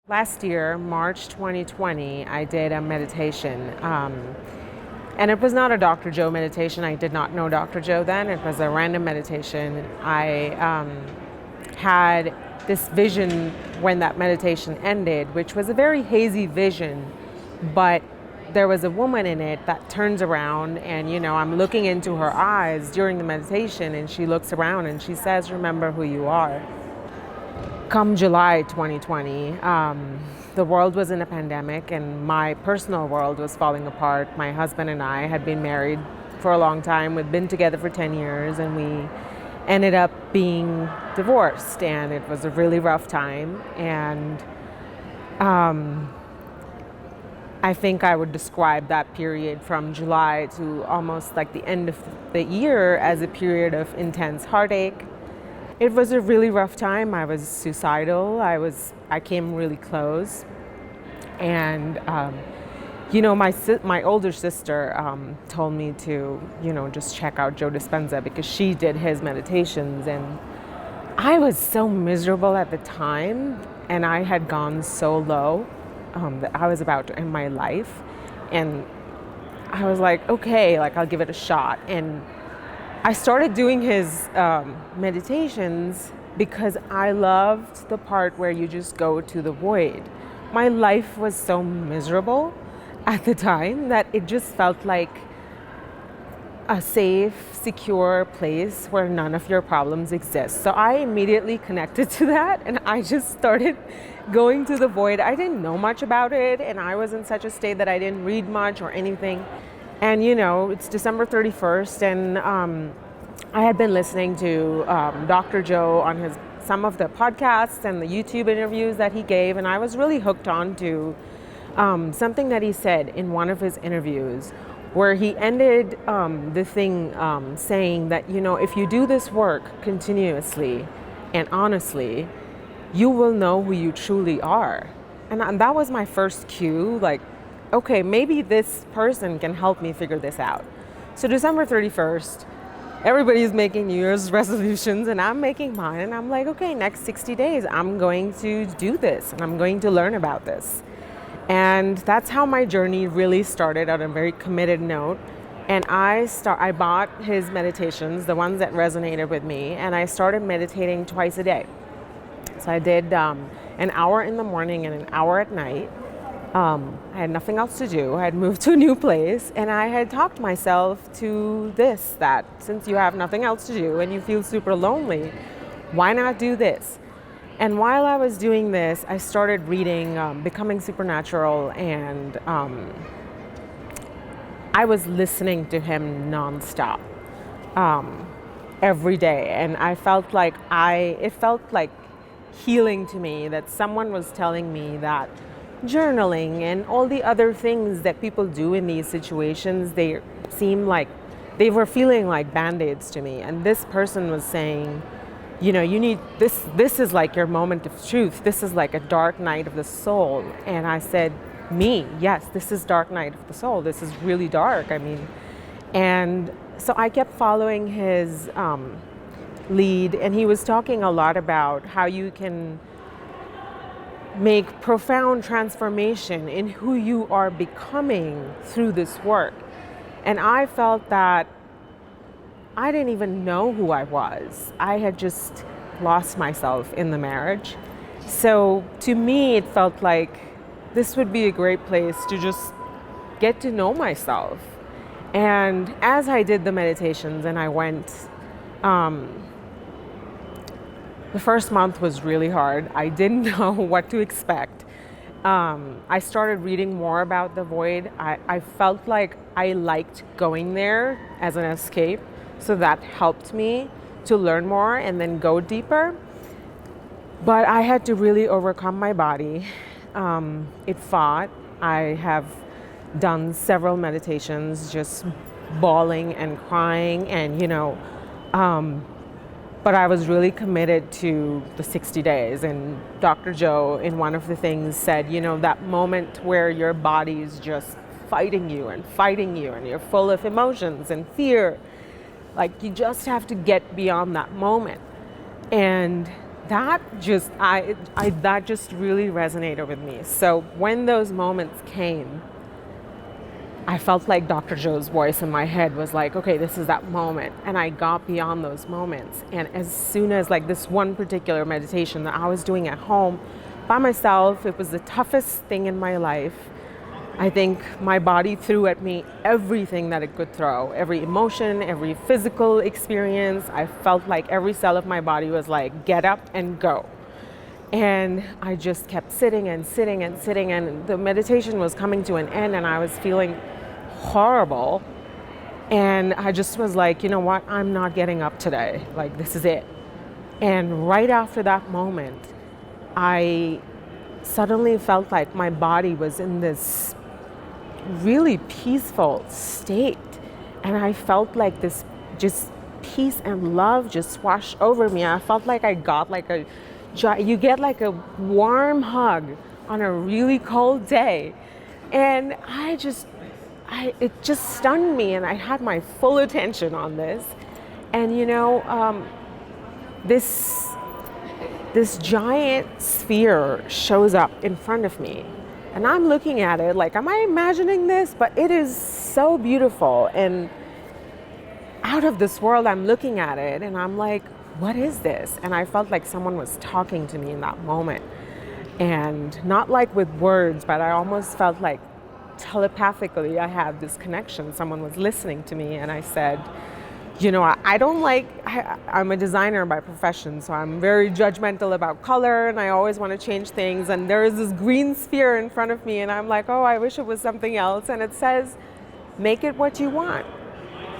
Last year, March 2020, I did a meditation. And it was not a Dr. Joe meditation. I did not know Dr. Joe then. It was a random meditation. I had this vision when that meditation ended, which was a very hazy vision, but there was a woman in it that turns around and, I'm looking into her eyes during the meditation, and she looks around and she says, "Remember who you are." Come July 2020, the world was in a pandemic and my personal world was falling apart. My husband and I had been married for a long time. We'd been together for 10 years and we ended up being divorced, and it was a really rough time. And I think I would describe that period from July to almost like the end of the year as a period of intense heartache. It was a really rough time. I was suicidal. I came really close. And, my older sister told me to, just check out Joe Dispenza because she did his meditations. And I was so miserable at the time, and I had gone so low that I was about to end my life. And I was like, okay, I'll give it a shot. And I started doing his meditations because I loved the part where you just go to the void. My life was so miserable at the time that it just felt like a safe, secure place where none of your problems exist. So I immediately connected to that, and I just started going to the void. I didn't know much about it, and I was in such a state that I didn't read much or anything. And it's December 31st, and I had been listening to Dr. Joe on some of the podcasts and the YouTube interviews that he gave, and I was really hooked on to something that he said in one of his interviews, where he ended the thing saying that, if you do this work continuously and honestly, you will know who you truly are. And that was my first cue, okay, maybe this person can help me figure this out. So December 31st, everybody's making New Year's resolutions and I'm making mine, and I'm like, okay, next 60 days, I'm going to do this and I'm going to learn about this. And that's how my journey really started, on a very committed note. And I bought his meditations, the ones that resonated with me, and I started meditating twice a day. So I did an hour in the morning and an hour at night. I had nothing else to do. I had moved to a new place, and I had talked myself to that since you have nothing else to do and you feel super lonely, why not do this? And while I was doing this, I started reading Becoming Supernatural, and I was listening to him nonstop every day. And I felt like it felt like healing to me that someone was telling me that journaling and all the other things that people do in these situations, they seem like they were feeling like band-aids to me. And this person was saying, you need this is like your moment of truth. This is like a dark night of the soul. And I said, me, yes, this is dark night of the soul. This is really dark. And so I kept following his lead, and he was talking a lot about how you can make profound transformation in who you are becoming through this work. And I felt that I didn't even know who I was. I had just lost myself in the marriage. So to me, it felt like this would be a great place to just get to know myself. And as I did the meditations and I went, the first month was really hard. I didn't know what to expect. I started reading more about the void. I felt like I liked going there as an escape. So that helped me to learn more and then go deeper. But I had to really overcome my body. It fought. I have done several meditations just bawling and crying, and but I was really committed to the 60 days. And Dr. Joe, in one of the things, said, that moment where your body is just fighting you and you're full of emotions and fear, you just have to get beyond that moment. And that just really resonated with me. So when those moments came, I felt like Dr. Joe's voice in my head was like, okay, this is that moment. And I got beyond those moments. And as soon as like this one particular meditation that I was doing at home by myself, it was the toughest thing in my life. I think my body threw at me everything that it could throw, every emotion, every physical experience. I felt like every cell of my body was like, get up and go. And I just kept sitting and sitting and sitting, and the meditation was coming to an end, and I was feeling horrible. And I just was like, you know what? I'm not getting up today. Like, this is it. And right after that moment, I suddenly felt like my body was in this really peaceful state. And I felt like this just peace and love just washed over me. I felt like I got like you get like a warm hug on a really cold day. And it just stunned me, and I had my full attention on this. And this giant sphere shows up in front of me, and I'm looking at it like, am I imagining this? But it is so beautiful and out of this world. I'm looking at it and I'm like, what is this? And I felt like someone was talking to me in that moment, and not like with words, but I almost felt like telepathically I had this connection. Someone was listening to me, and I said, I'm a designer by profession, so I'm very judgmental about color, and I always want to change things. And there is this green sphere in front of me, and I'm like, oh, I wish it was something else. And it says, make it what you want.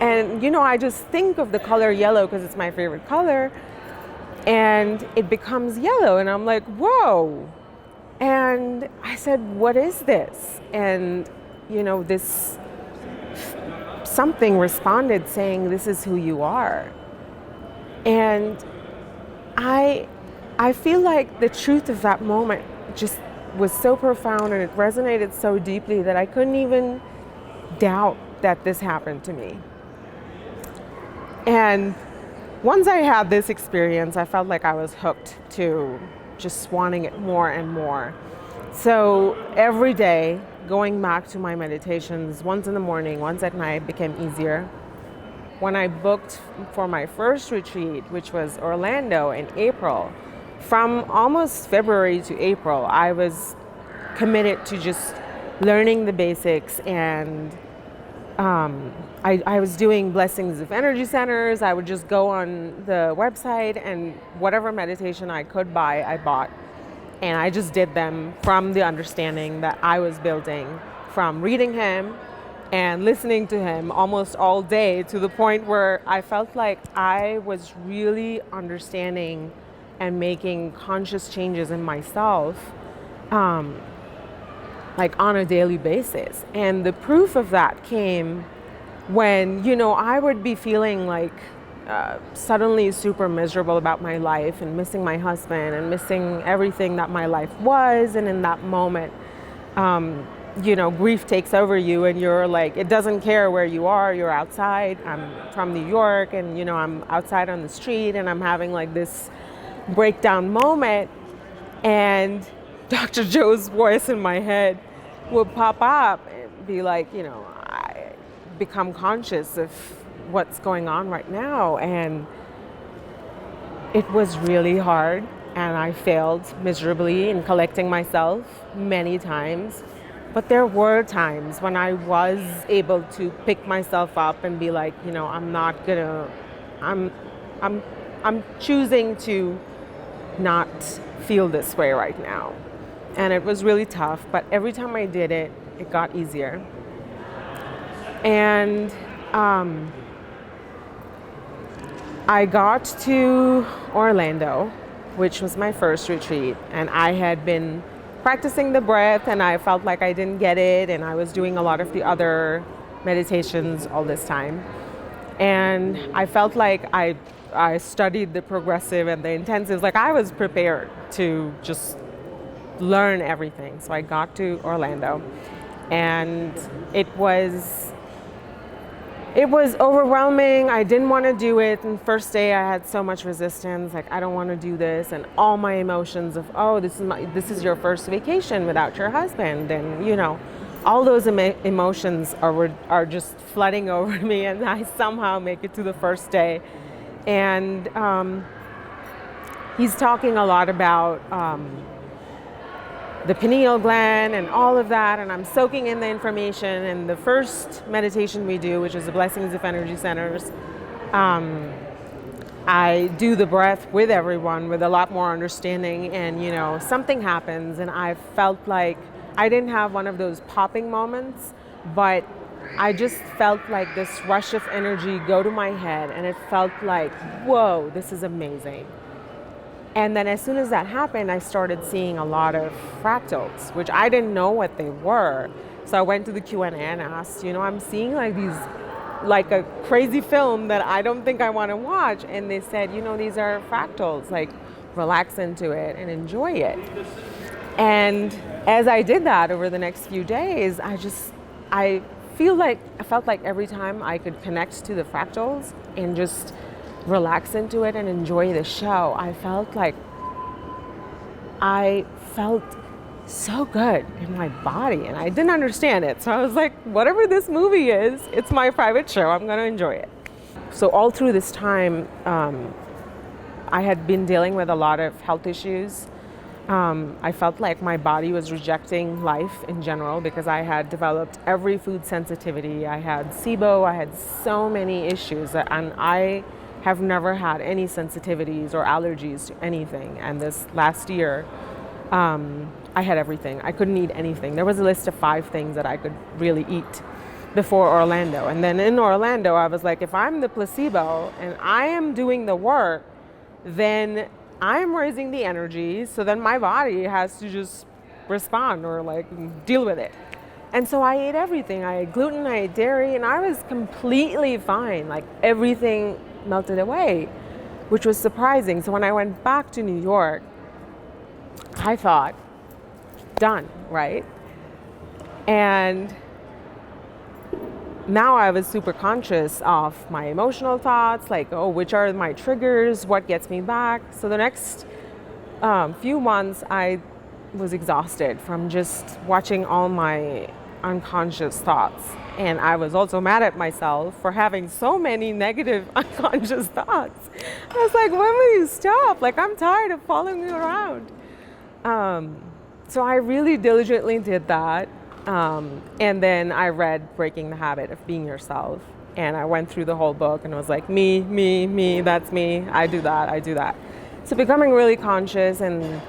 And, I just think of the color yellow because it's my favorite color, and it becomes yellow. And I'm like, whoa. And I said, what is this? And, this something responded saying, this is who you are. And I feel like the truth of that moment just was so profound, and it resonated so deeply that I couldn't even doubt that this happened to me. And once I had this experience, I felt like I was hooked to just wanting it more and more. So every day, going back to my meditations, once in the morning, once at night, became easier. When I booked for my first retreat, which was Orlando in April, from almost February to April, I was committed to just learning the basics. And I was doing blessings of energy centers. I would just go on the website, and whatever meditation I could buy, I bought. And I just did them from the understanding that I was building from reading him and listening to him almost all day, to the point where I felt like I was really understanding and making conscious changes in myself, like on a daily basis. And the proof of that came when, I would be feeling like suddenly super miserable about my life, and missing my husband, and missing everything that my life was. And in that moment, grief takes over you, and you're like, it doesn't care where you are. You're outside. I'm from New York, and I'm outside on the street, and I'm having like this breakdown moment, and Dr. Joe's voice in my head would pop up and be like, I become conscious of what's going on right now. And it was really hard, and I failed miserably in collecting myself many times. But there were times when I was able to pick myself up and be like, I'm choosing to not feel this way right now. And it was really tough, but every time I did it, it got easier. And I got to Orlando, which was my first retreat, and I had been practicing the breath, and I felt like I didn't get it, and I was doing a lot of the other meditations all this time. And I felt like I studied the progressive and the intensives, like I was prepared to just learn everything. So I got to Orlando, and it was It was overwhelming. I didn't want to do it. And first day I had so much resistance, like I don't want to do this, and all my emotions of, oh, this is your first vacation without your husband, and all those emotions are just flooding over me, and I somehow make it to the first day. And he's talking a lot about the pineal gland and all of that, and I'm soaking in the information. And the first meditation we do, which is the blessings of energy centers, I do the breath with everyone with a lot more understanding, and something happens, and I felt like I didn't have one of those popping moments, but I just felt like this rush of energy go to my head, and it felt like, whoa, this is amazing. And then as soon as that happened, I started seeing a lot of fractals, which I didn't know what they were. So I went to the Q&A and asked, I'm seeing like these, like a crazy film that I don't think I want to watch. And they said, these are fractals, like relax into it and enjoy it. And as I did that over the next few days, I felt like every time I could connect to the fractals and just relax into it and enjoy the show, I felt so good in my body, and I didn't understand it. So I was like, whatever this movie is, it's my private show. I'm going to enjoy it. So all through this time, I had been dealing with a lot of health issues. I felt like my body was rejecting life in general because I had developed every food sensitivity. I had SIBO. I had so many issues, and I have never had any sensitivities or allergies to anything. And this last year, I had everything. I couldn't eat anything. There was a list of 5 things that I could really eat before Orlando. And then in Orlando, I was like, if I'm the placebo and I am doing the work, then I'm raising the energy. So then my body has to just respond or like deal with it. And so I ate everything. I ate gluten, I ate dairy, and I was completely fine. Like everything melted away, which was surprising. So when I went back to New York, I thought, done, right? And now I was super conscious of my emotional thoughts, like, oh, which are my triggers, what gets me back. So the next few months, I was exhausted from just watching all my unconscious thoughts. And I was also mad at myself for having so many negative unconscious thoughts. I was like, when will you stop? Like, I'm tired of following you around. So I really diligently did that. And then I read Breaking the Habit of Being Yourself. And I went through the whole book and was like, me, that's me. I do that. So becoming really conscious, and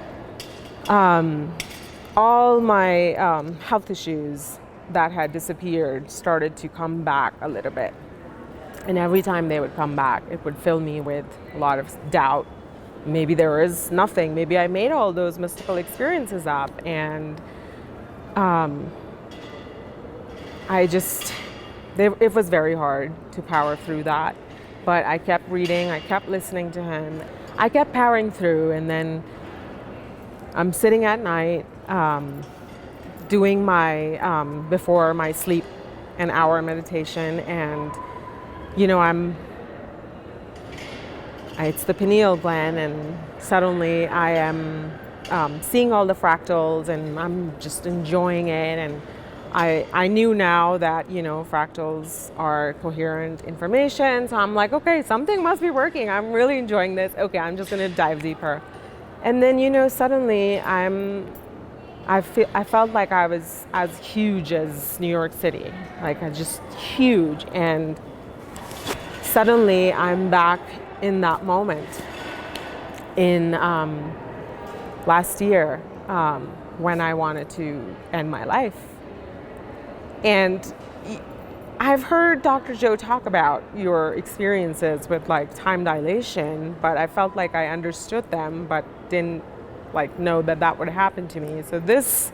all my health issues that had disappeared started to come back a little bit. And every time they would come back, it would fill me with a lot of doubt. Maybe there is nothing. Maybe I made all those mystical experiences up. And it was very hard to power through that. But I kept reading, I kept listening to him, I kept powering through. And then I'm sitting at night, doing my, before my sleep, an hour meditation. And, it's the pineal gland, and suddenly I am seeing all the fractals, and I'm just enjoying it. And I knew now that, fractals are coherent information. So I'm like, okay, something must be working. I'm really enjoying this. Okay, I'm just going to dive deeper. And then, suddenly I felt like I was as huge as New York City, like just huge. And suddenly I'm back in that moment in last year when I wanted to end my life. And I've heard Dr. Joe talk about your experiences with like time dilation, but I felt like I understood them, but didn't like know that would happen to me. So this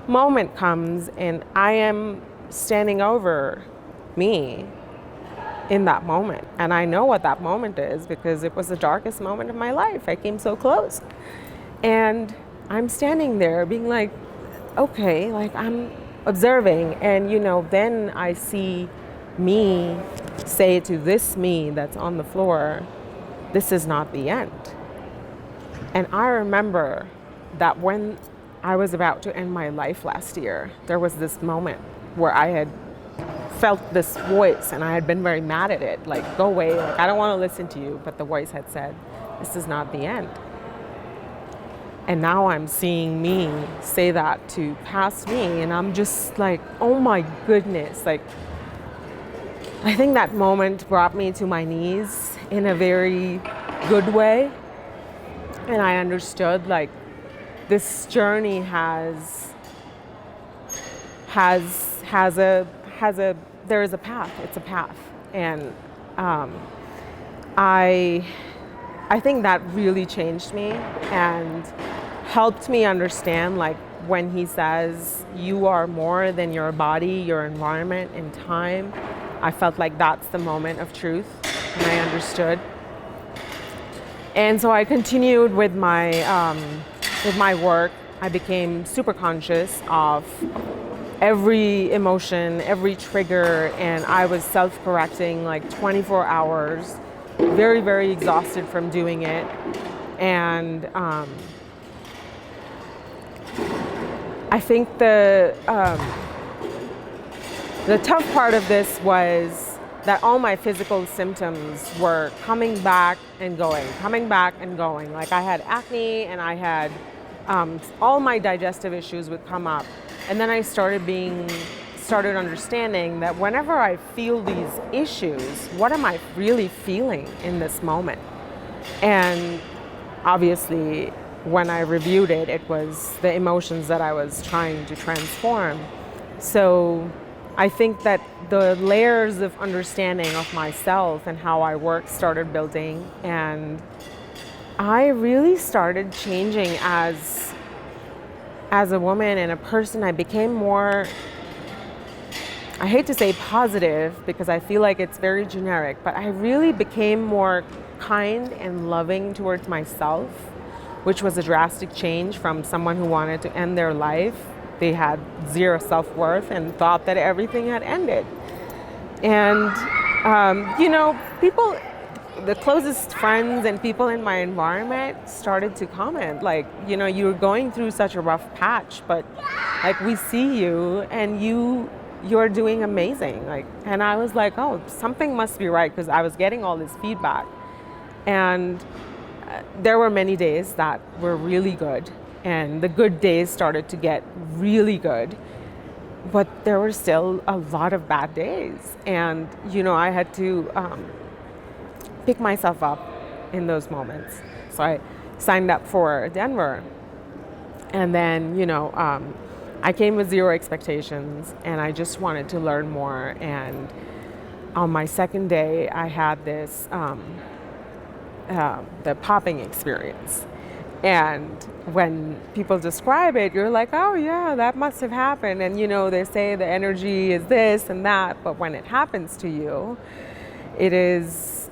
moment comes, and I am standing over me in that moment. And I know what that moment is because it was the darkest moment of my life. I came so close. And I'm standing there being like, okay, like I'm observing. And, then I see me say to this me that's on the floor, this is not the end. And I remember that when I was about to end my life last year, there was this moment where I had felt this voice and I had been very mad at it, like, go away, like, I don't want to listen to you. But the voice had said, this is not the end. And now I'm seeing me say that to past me, and I'm just like, oh my goodness. Like, I think that moment brought me to my knees in a very good way. And I understood, like, this journey has there is a path. It's a path. And I think that really changed me and helped me understand, like, when he says you are more than your body, your environment, and time. I felt like that's the moment of truth, and I understood. And so I continued with my work. I became super conscious of every emotion, every trigger, and I was self-correcting like 24 hours, very, very exhausted from doing it. And I think the tough part of this was that all my physical symptoms were coming back and going, coming back and going. Like, I had acne, and I had all my digestive issues would come up. And then I started understanding that whenever I feel these issues, what am I really feeling in this moment? And obviously, when I reviewed it, it was the emotions that I was trying to transform. So I think that the layers of understanding of myself and how I work started building, and I really started changing as a woman and a person. I became more, I hate to say positive because I feel like it's very generic, but I really became more kind and loving towards myself, which was a drastic change from someone who wanted to end their life. They had zero self-worth and thought that everything had ended. And, people, the closest friends and people in my environment started to comment, like, you're going through such a rough patch, but like, we see you and you're doing amazing. Like, and I was like, oh, something must be right, because I was getting all this feedback. And there were many days that were really good, and the good days started to get really good, but there were still a lot of bad days. And, I had to pick myself up in those moments. So I signed up for Denver, and then, I came with zero expectations, and I just wanted to learn more. And on my second day, I had this the popping experience. And when people describe it, you're like, oh yeah, that must have happened. And they say the energy is this and that, but when it happens to you, it is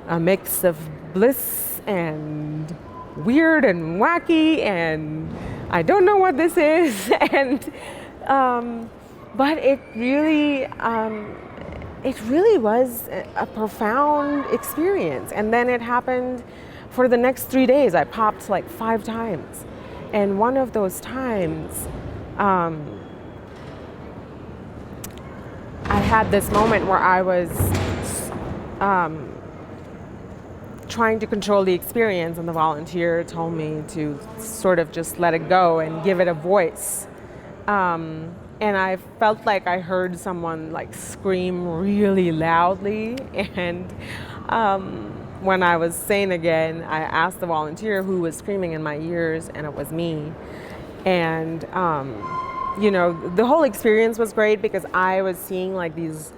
a mix of bliss and weird and wacky, and I don't know what this is. And but it really was a profound experience. And then it happened for the next 3 days. I popped like 5 times. And one of those times, I had this moment where I was trying to control the experience, and the volunteer told me to sort of just let it go and give it a voice. And I felt like I heard someone like scream really loudly. And when I was sane again, I asked the volunteer who was screaming in my ears, and it was me. And, the whole experience was great because I was seeing like these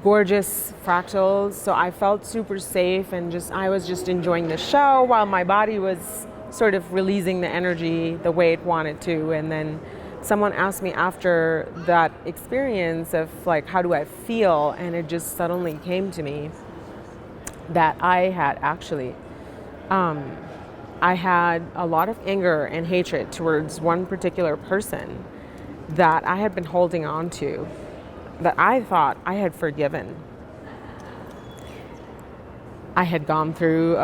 gorgeous fractals. So I felt super safe, and I was just enjoying the show while my body was sort of releasing the energy the way it wanted to. And then someone asked me after that experience of like, how do I feel? And it just suddenly came to me that I had actually, I had a lot of anger and hatred towards one particular person that I had been holding on to, that I thought I had forgiven. I had gone through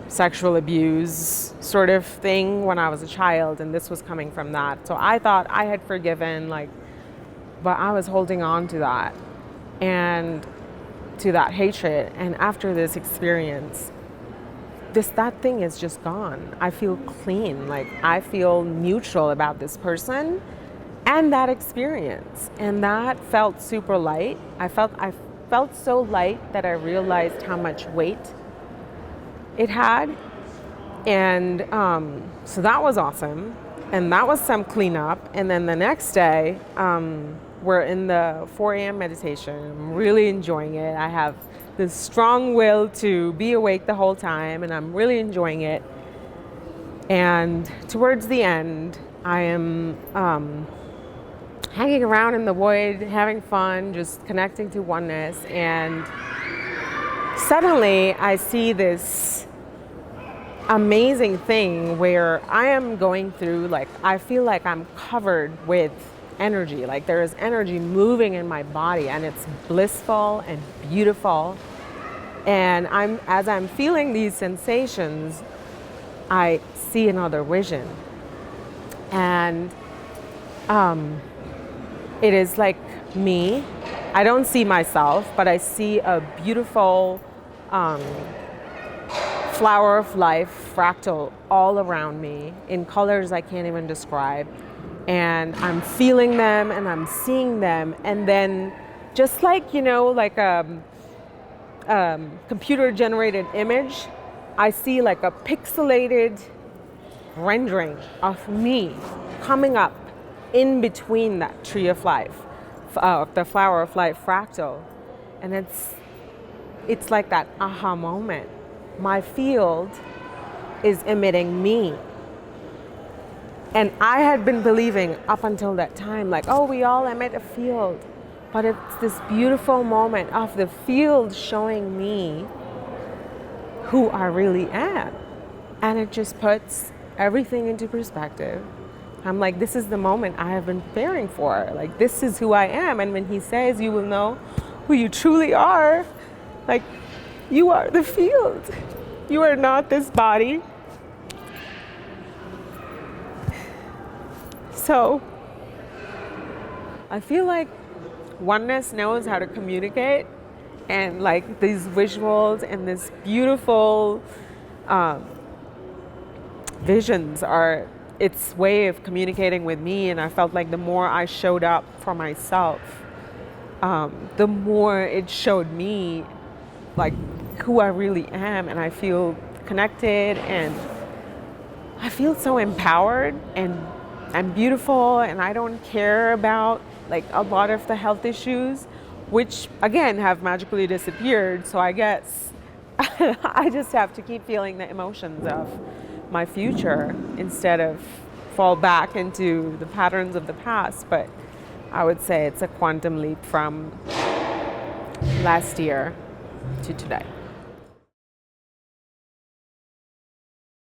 sexual abuse sort of thing when I was a child, and this was coming from that. So I thought I had forgiven, like, but I was holding on to that and to that hatred. And after this experience, that thing is just gone. I feel clean. Like, I feel neutral about this person and that experience. And that felt super light. I felt so light that I realized how much weight it had. And so that was awesome. And that was some cleanup. And then the next day, we're in the 4 a.m. meditation. I'm really enjoying it. I have this strong will to be awake the whole time, and I'm really enjoying it. And towards the end, I am hanging around in the void, having fun, just connecting to oneness. And suddenly I see this amazing thing where I am going through, like, I feel like I'm covered with energy. Like, there is energy moving in my body, and it's blissful and beautiful. And as I'm feeling these sensations, I see another vision. And it is like me. I don't see myself, but I see a beautiful flower of life fractal all around me in colors I can't even describe. And I'm feeling them and I'm seeing them. And then just like, like a computer generated image, I see like a pixelated rendering of me coming up in between that tree of life, the flower of life fractal. And it's like that aha moment. My field is emitting me. And I had been believing up until that time, like, oh, we all emit a field. But it's this beautiful moment of the field showing me who I really am. And it just puts everything into perspective. I'm like, this is the moment I have been preparing for. Like, this is who I am. And when he says you will know who you truly are, like, you are the field. You are not this body. So I feel like oneness knows how to communicate, and like these visuals and this beautiful visions are its way of communicating with me. And I felt like the more I showed up for myself, the more it showed me like who I really am. And I feel connected, and I feel so empowered, and I'm beautiful, and I don't care about like a lot of the health issues, which again have magically disappeared. So I guess I just have to keep feeling the emotions of my future instead of fall back into the patterns of the past. But I would say it's a quantum leap from last year to today.